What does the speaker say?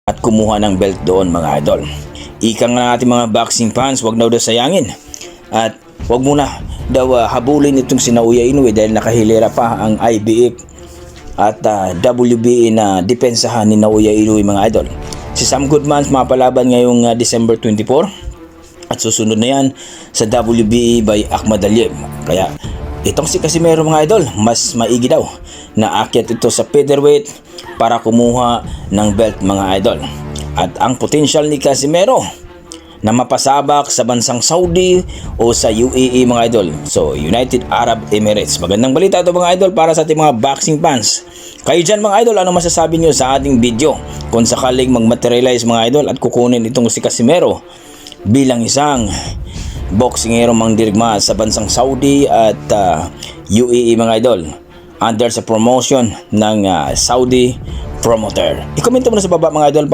at kumuha ng belt doon mga idol. Ika nga natin mga boxing fans, wag na daw sayangin at wag muna daw habulin itong si Naoya Inoue dahil nakahilera pa ang IBF at WBA na depensahan ni Naoya Inoue mga idol. Si Sam Goodman mapalaban ngayong December 24 at susunod na yan sa WBA by Ahmad Aliyev. Kaya itong si Casimero mga idol, mas maigi daw na aakyat ito sa featherweight para kumuha ng belt mga idol. At ang potential ni Casimero na mapasabak sa bansang Saudi o sa UAE mga idol. So United Arab Emirates. Magandang balita ito mga idol para sa ating mga boxing fans. Kayo dyan mga idol, ano masasabi nyo sa ating video? Kung sakaling magmaterialize mga idol at kukunin itong si Casimero bilang isang boxingero mangdirigma sa bansang Saudi at UAE mga idol under sa promotion ng Saudi promoter. I-comment mo na sa baba mga idol.